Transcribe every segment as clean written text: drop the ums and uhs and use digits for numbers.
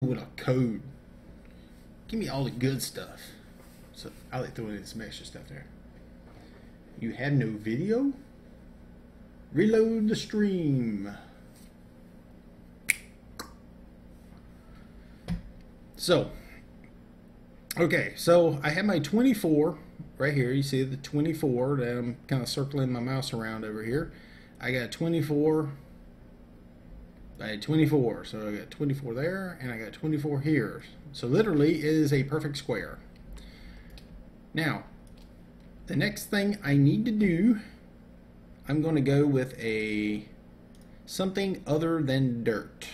with a code. Give me all the good stuff. So I like throwing in some extra stuff there. You have no video? Reload the stream. So, okay, so I have my 24 right here. You see the 24 that I'm kind of circling my mouse around over here. I got 24. I had 24, so I got 24 there, and I got 24 here. So literally, it is a perfect square. Now, the next thing I need to do, I'm going to go with something other than dirt.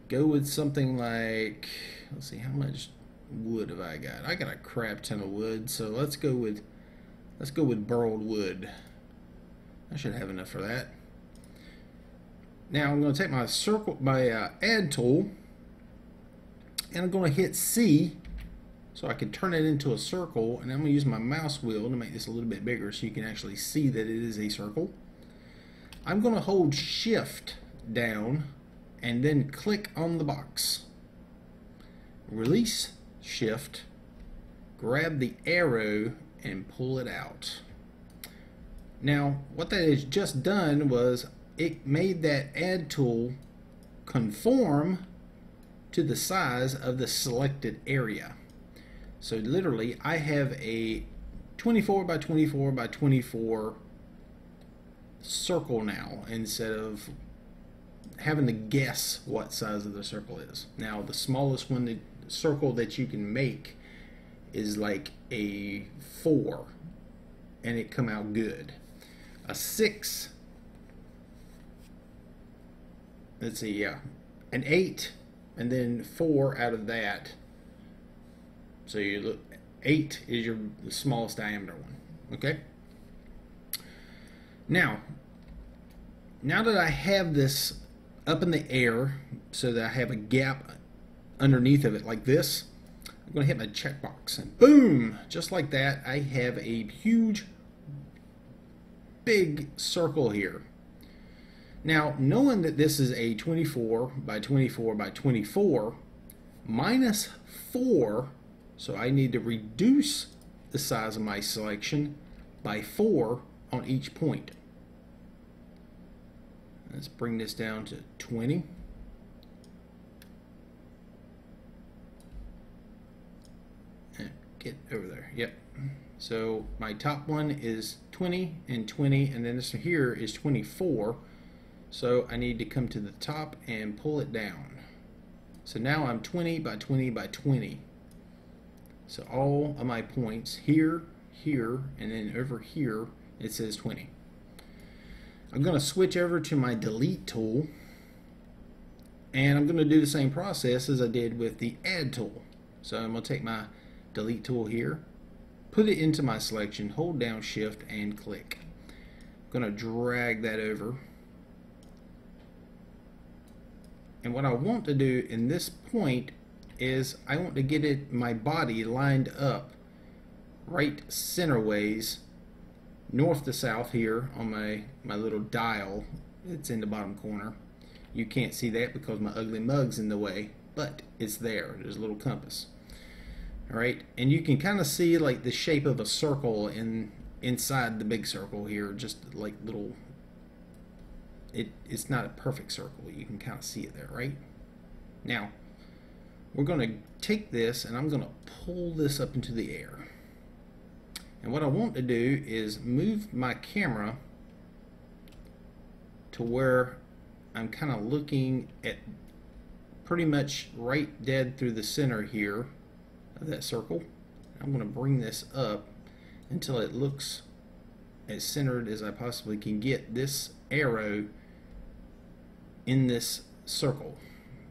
Go with something like, let's see, how much wood have I got? I got a crap ton of wood, so let's go with burled wood. I should have enough for that. Now I'm going to take my add tool, and I'm going to hit C so I can turn it into a circle, and I'm going to use my mouse wheel to make this a little bit bigger so you can actually see that it is a circle. I'm going to hold Shift down and then click on the box. Release Shift, grab the arrow and pull it out. Now what that has just done was it made that add tool conform to the size of the selected area. So literally I have a 24 by 24 by 24 circle now, instead of having to guess what size of the circle is. Now the smallest one, the circle that you can make, is like a 4 and it come out good. A 6, let's see, yeah, an 8 and then 4 out of that. So you look, 8 is the smallest diameter one. Okay. Now that I have this up in the air so that I have a gap underneath of it like this, I'm going to hit my checkbox and boom, just like that, I have a huge big circle here. Now, knowing that this is a 24 by 24 by 24 minus 4, so I need to reduce the size of my selection by 4 on each point. Let's bring this down to 20. And get over there. Yep. So my top one is 20 and 20, and then this here is 24. So I need to come to the top and pull it down. So now I'm 20 by 20 by 20. So all of my points here, here, and then over here, it says 20. I'm going to switch over to my delete tool, and I'm going to do the same process as I did with the add tool. So I'm going to take my delete tool here, put it into my selection, hold down Shift and click. I'm going to drag that over. And what I want to do in this point is I want to get my body lined up right center ways, north to south here on my little dial. It's in the bottom corner. You can't see that because my ugly mug's in the way, but it's there. There's a little compass. Alright, and you can kind of see like the shape of a circle inside the big circle here, just like little, it's not a perfect circle. You can kind of see it there, right? Now, we're going to take this and I'm going to pull this up into the air. And what I want to do is move my camera to where I'm kind of looking at pretty much right dead through the center here of that circle. I'm going to bring this up until it looks as centered as I possibly can get this arrow in this circle.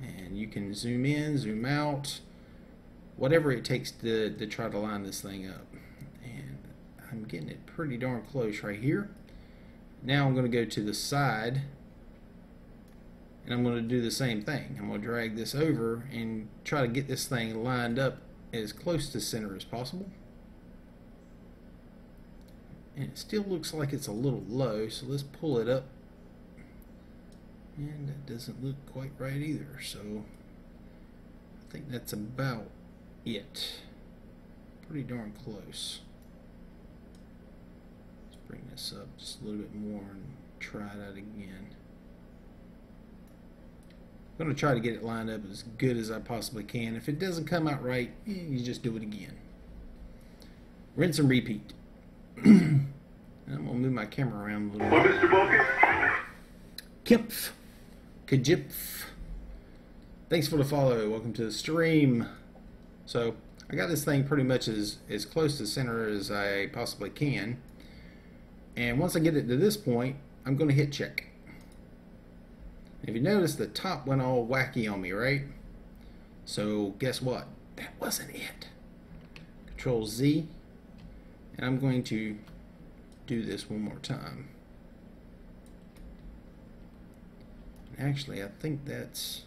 And you can zoom in, zoom out, whatever it takes to try to line this thing up. And I'm getting it pretty darn close right here. Now I'm going to go to the side and I'm going to do the same thing. I'm going to drag this over and try to get this thing lined up as close to center as possible. And it still looks like it's a little low, so let's pull it up. And that doesn't look quite right either, so think that's about it. Pretty darn close. Let's bring this up just a little bit more and try that again. I'm going to try to get it lined up as good as I possibly can. If it doesn't come out right, you just do it again. Rinse and repeat. I'm going to move my camera around a little bit. Mr. Balkan? Kempf. Kajipf. Thanks for the follow. Welcome to the stream. So, I got this thing pretty much as close to center as I possibly can. And once I get it to this point, I'm going to hit check. If you notice, the top went all wacky on me, right? So, guess what? That wasn't it. Control Z. And I'm going to do this one more time. Actually, I think that's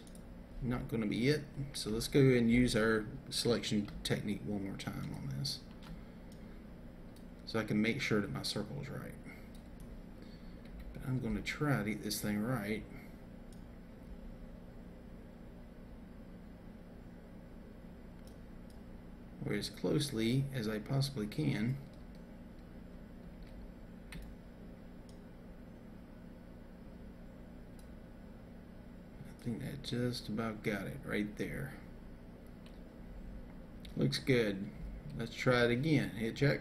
not going to be it. So let's go and use our selection technique one more time on this, so I can make sure that my circle is right. But I'm going to try to get this thing right. Or as closely as I possibly can. I think that just about got it right there. Looks good. Let's try it again. Hit check.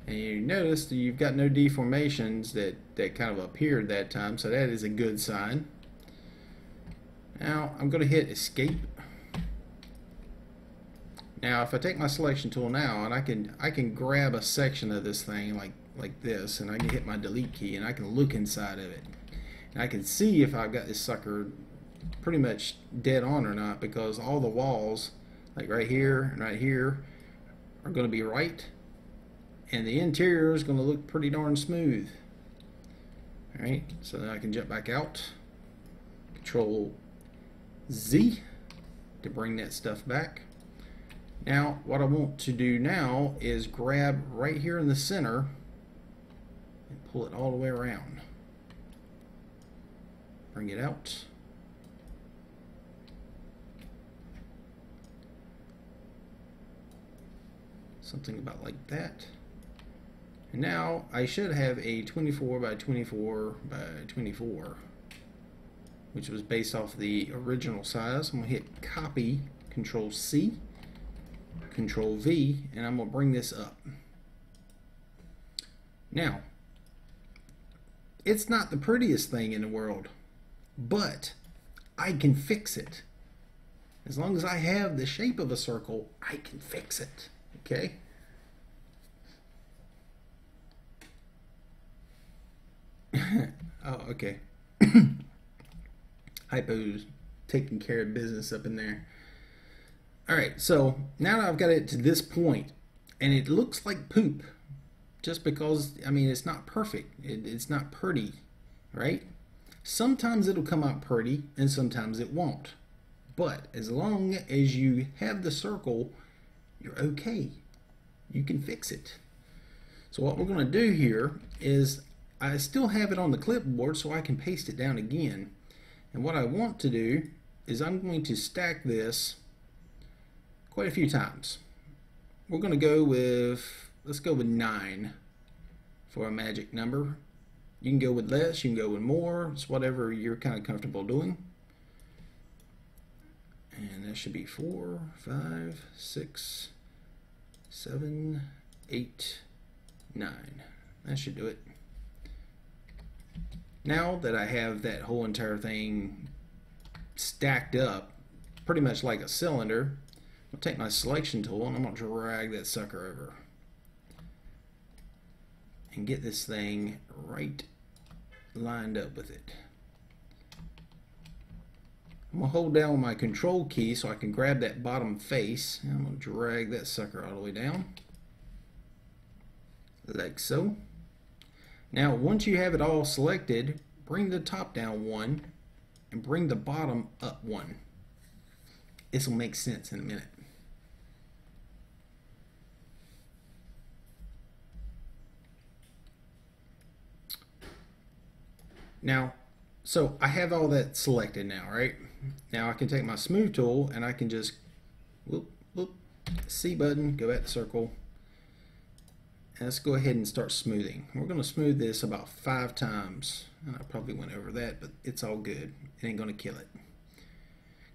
And you notice that you've got no deformations that kind of appeared that time, so that is a good sign. Now I'm going to hit escape. Now if I take my selection tool now, and I can grab a section of this thing like this, and I can hit my delete key and I can look inside of it. And I can see if I've got this sucker pretty much dead on or not, because all the walls, like right here and right here, are going to be right, and the interior is going to look pretty darn smooth. Alright, so then I can jump back out. Control Z to bring that stuff back. Now what I want to do now is grab right here in the center and pull it all the way around. Bring it out. Something about like that. And now I should have a 24 by 24 by 24, which was based off the original size. I'm going to hit copy, Control C, Control V, and I'm going to bring this up. Now, it's not the prettiest thing in the world, but I can fix it. As long as I have the shape of a circle, I can fix it. Okay? Oh, okay. Hypo's taking care of business up in there. Alright, so now that I've got it to this point, and it looks like poop, just because, I mean, it's not perfect. It's not pretty, right? Sometimes it'll come out pretty, and sometimes it won't. But as long as you have the circle, you're okay. You can fix it. So what we're going to do here is, I still have it on the clipboard so I can paste it down again. And what I want to do is I'm going to stack this quite a few times. We're going to go with, let's go with 9 for a magic number. You can go with less, you can go with more. It's whatever you're kind of comfortable doing. And that should be 4, 5, 6, 7, 8, 9. That should do it. Now that I have that whole entire thing stacked up pretty much like a cylinder, I'll take my selection tool and I'm going to drag that sucker over and get this thing right lined up with it. I'm going to hold down my control key so I can grab that bottom face, and I'm going to drag that sucker all the way down like so. Now once you have it all selected, bring the top down 1 and bring the bottom up 1. This will make sense in a minute. Now, so I have all that selected now, right? Now I can take my smooth tool and I can just whoop, whoop, C button, go back to circle. And let's go ahead and start smoothing. We're going to smooth this about 5 times. And I probably went over that, but it's all good. It ain't going to kill it.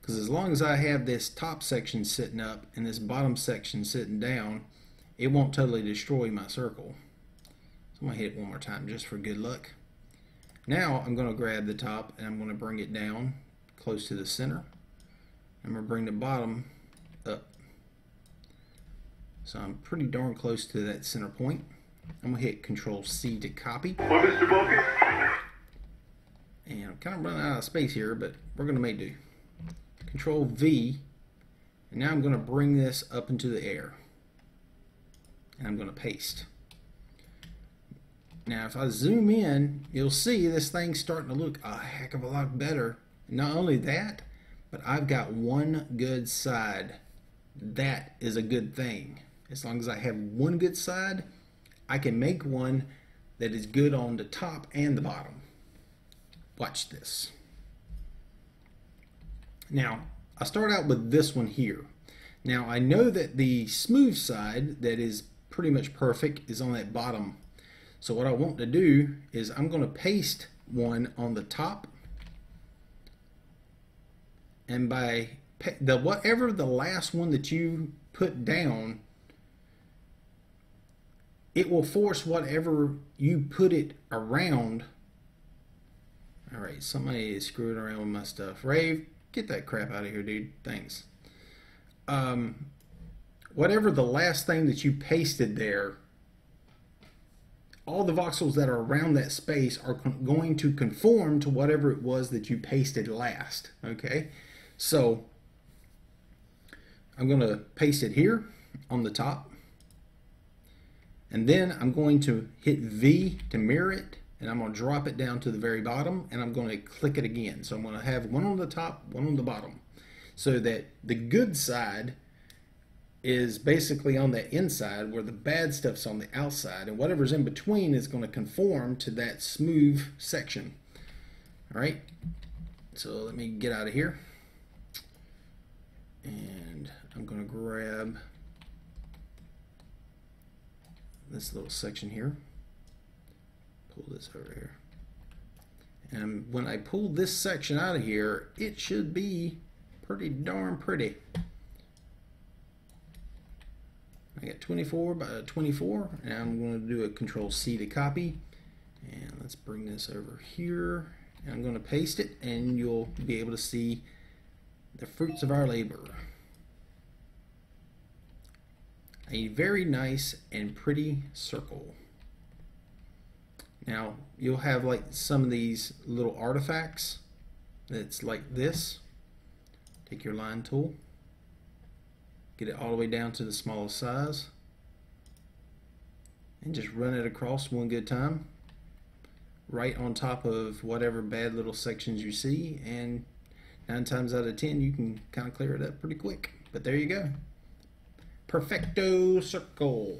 Because as long as I have this top section sitting up and this bottom section sitting down, it won't totally destroy my circle. So I'm going to hit it one more time just for good luck. Now I'm going to grab the top and I'm going to bring it down close to the center. I'm going to bring the bottom up. So I'm pretty darn close to that center point. I'm going to hit Control C to copy. And I'm kind of running out of space here, but we're going to make do. Control V, and now I'm going to bring this up into the air. And I'm going to paste. Now if I zoom in, you'll see this thing's starting to look a heck of a lot better. Not only that, but I've got one good side. That is a good thing. As long as I have one good side, I can make one that is good on the top and the bottom. Watch this. Now, I start out with this one here. Now, I know that the smooth side that is pretty much perfect is on that bottom. So what I want to do is I'm going to paste one on the top. And by whatever the last one that you put down, it will force whatever you put it around. Alright, somebody is screwing around with my stuff. Rave, get that crap out of here, dude. Thanks. Whatever the last thing that you pasted there, all the voxels that are around that space are going to conform to whatever it was that you pasted last. Okay, so I'm going to paste it here on the top. And then I'm going to hit V to mirror it, and I'm going to drop it down to the very bottom, and I'm going to click it again. So I'm going to have one on the top, one on the bottom, so that the good side is basically on the inside where the bad stuff's on the outside, and whatever's in between is going to conform to that smooth section. All right, so let me get out of here, and I'm going to grab this little section here, pull this over here, and when I pull this section out of here, it should be pretty darn pretty. I got 24 by 24, and I'm going to do a Control C to copy, and let's bring this over here, and I'm going to paste it, and you'll be able to see the fruits of our labor. A very nice and pretty circle. Now you'll have like some of these little artifacts that's like this. Take your line tool, get it all the way down to the smallest size, and just run it across one good time right on top of whatever bad little sections you see, and 9 times out of 10 you can kind of clear it up pretty quick. But there you go. Perfecto circle.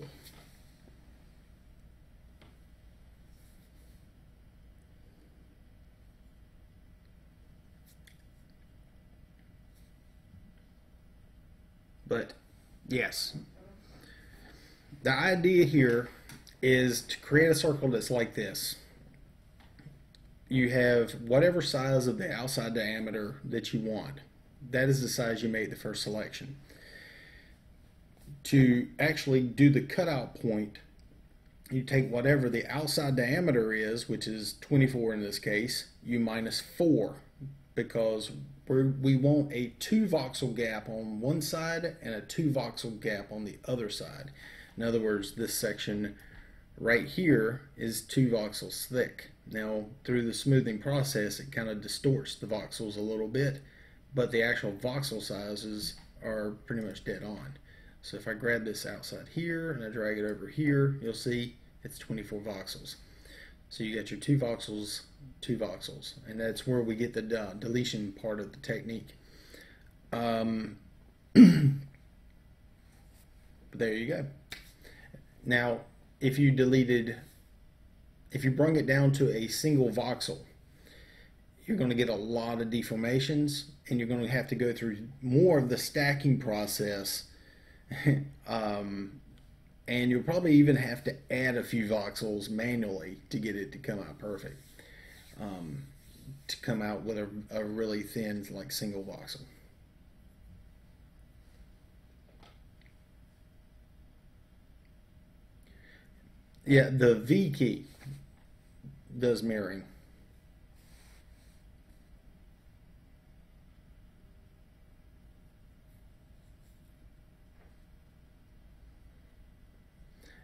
But yes, the idea here is to create a circle that's like this. You have whatever size of the outside diameter that you want. That is the size you made the first selection. To actually do the cutout point, you take whatever the outside diameter is, which is 24 in this case, you minus 4, because we want a 2 voxel gap on one side and a 2 voxel gap on the other side. In other words, this section right here is 2 voxels thick. Now through the smoothing process it kind of distorts the voxels a little bit, but the actual voxel sizes are pretty much dead on. So if I grab this outside here and I drag it over here, you'll see it's 24 voxels. So you got your 2 voxels, 2 voxels, and that's where we get the deletion part of the technique. But there you go. Now, if you brung it down to a single voxel, you're going to get a lot of deformations, and you're going to have to go through more of the stacking process. And you'll probably even have to add a few voxels manually to get it to come out perfect. To come out with a really thin, like, single voxel. Yeah, the V key does mirroring.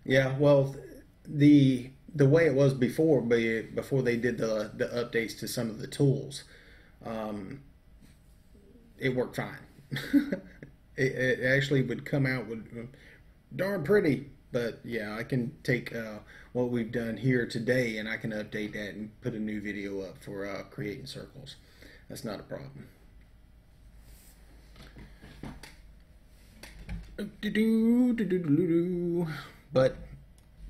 Yeah, well, the way it was before, before they did the updates to some of the tools, um, it worked fine. It actually would come out with darn pretty. But yeah, I can take what we've done here today and I can update that and put a new video up for creating circles. That's not a problem. But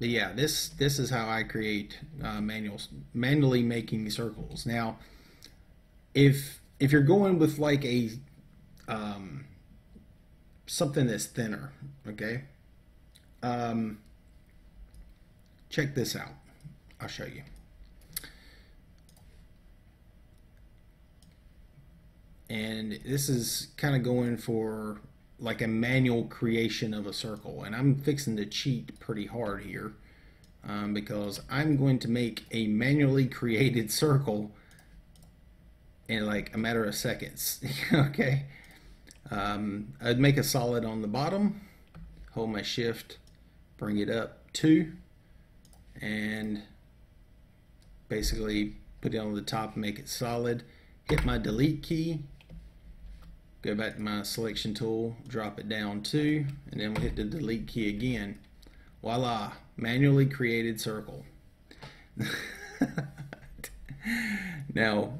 yeah, this is how I create manually making circles. Now, if you're going with like a something that's thinner, okay, check this out. I'll show you. And this is kind of going for like a manual creation of a circle, and I'm fixing to cheat pretty hard here because I'm going to make a manually created circle in like a matter of seconds. Okay, I'd make a solid on the bottom, hold my shift, bring it up 2, and basically put it on the top and make it solid. Hit my delete key, go back to my selection tool, drop it down 2, and then we'll hit the delete key again. Voila, manually created circle. Now,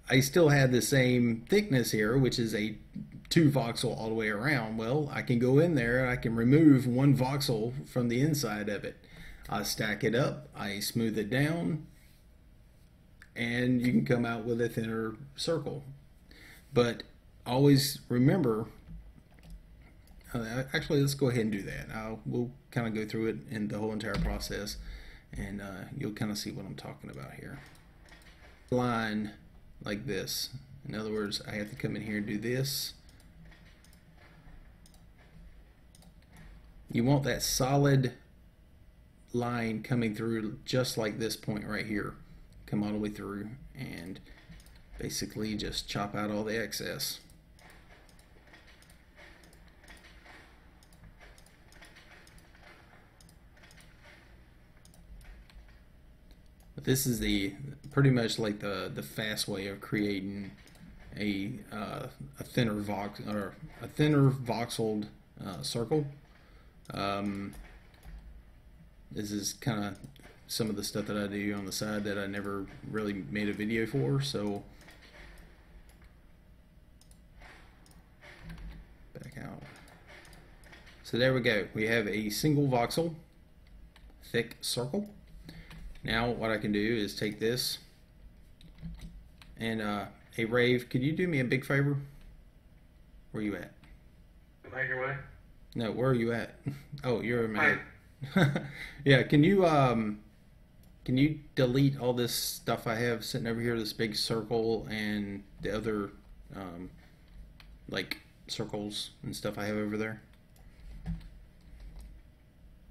I still have the same thickness here, which is a 2 voxel all the way around. Well, I can go in there, I can remove 1 voxel from the inside of it. I stack it up, I smooth it down, and you can come out with a thinner circle. But always remember, actually let's go ahead and do that. We'll kind of go through it in the whole entire process, and you'll kind of see what I'm talking about here. Line like this. In other words, I have to come in here and do this. You want that solid line coming through just like this point right here. Come all the way through and basically just chop out all the excess. But this is pretty much like the fast way of creating a thinner voxeled circle. This is kind of some of the stuff that I do on the side that I never really made a video for, so back out. So there we go. We have a single voxel thick circle. Now what I can do is take this and hey Rave, could you do me a big favor? Where are you at? Am I your way? No, where are you at? Oh, you're in my head. Yeah, can you delete all this stuff I have sitting over here, this big circle and the other like circles and stuff I have over there?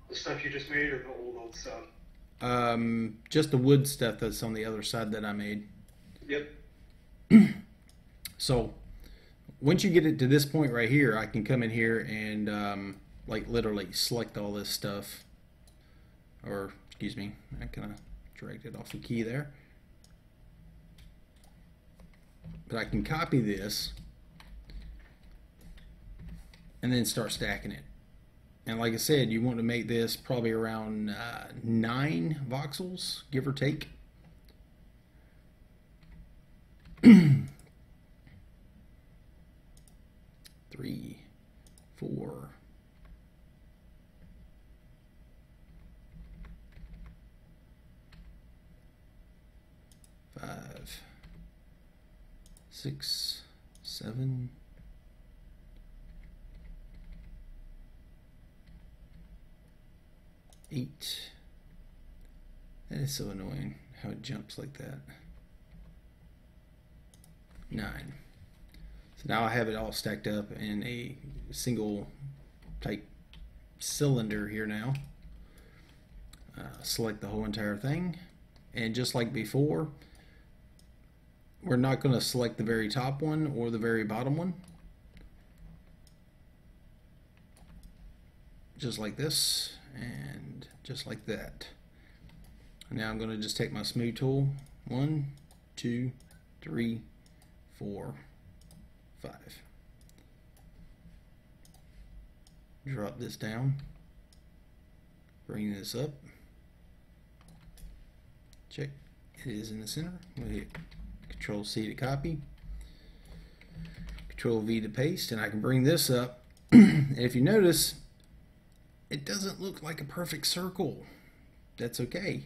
The stuff you just made or the old stuff? Just the wood stuff that's on the other side that I made. Yep. So once you get it to this point right here, I can come in here and like literally select all this stuff, or excuse me, I kind of dragged it off the key there, but I can copy this and then start stacking it. And like I said, you want to make this probably around 9 voxels, give or take. 3, 4, 5, 6, 7. Eight. That is so annoying how it jumps like that. 9. So now I have it all stacked up in a single type cylinder here now. Select the whole entire thing, and just like before, we're not going to select the very top one or the very bottom one. Just like this, and just like that. Now I'm going to just take my smooth tool. 1, 2, 3, 4, 5. Drop this down. Bring this up. Check. It is in the center. We'll hit Control C to copy. Control V to paste, and I can bring this up. If you notice, it doesn't look like a perfect circle. That's okay.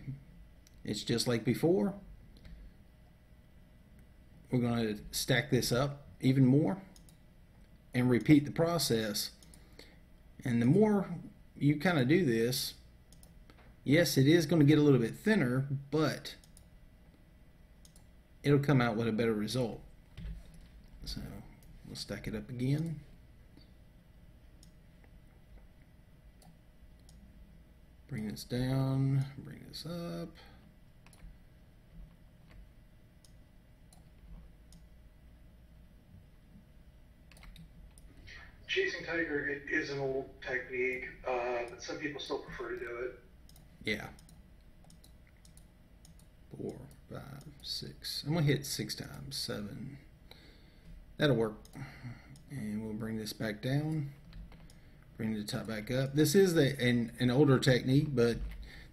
It's just like before. We're going to stack this up even more and repeat the process. And the more you kind of do this, yes, it is going to get a little bit thinner, but it'll come out with a better result. So we'll stack it up again. Bring this down, bring this up. Chasing tiger is an old technique, but some people still prefer to do it. Yeah. 4, 5, 6. I'm gonna hit 6 times. 7. That'll work. And we'll bring this back down. Bring the top back up. This is an older technique, but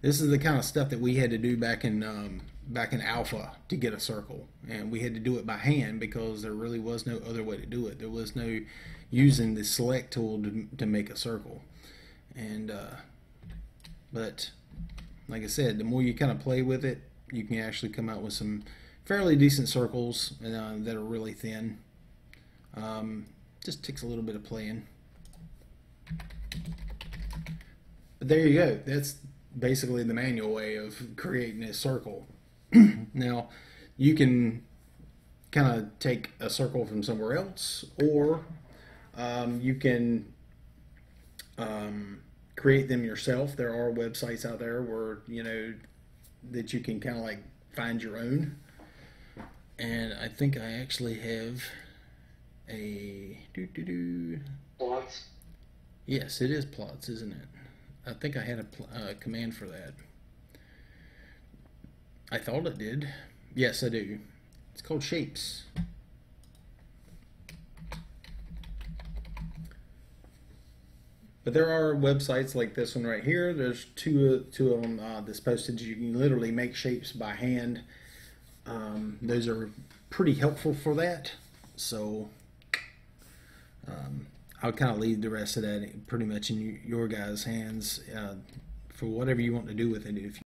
this is the kind of stuff that we had to do back in alpha to get a circle, and we had to do it by hand because there really was no other way to do it. There was no using the select tool to make a circle. And but like I said, the more you kind of play with it, you can actually come out with some fairly decent circles that are really thin. Just takes a little bit of playing. But there you go. That's basically the manual way of creating a circle. Now, you can kind of take a circle from somewhere else, or you can create them yourself. There are websites out there where that you can kind of like find your own. And I think I actually have a Plots. Yes, it is plots, isn't it? I think I had a command for that. I thought it did. Yes, I do. It's called shapes. But there are websites like this one right here. There's two of them that's posted. You can literally make shapes by hand. Those are pretty helpful for that. So I'll kind of leave the rest of that pretty much in your guys' hands for whatever you want to do with it. If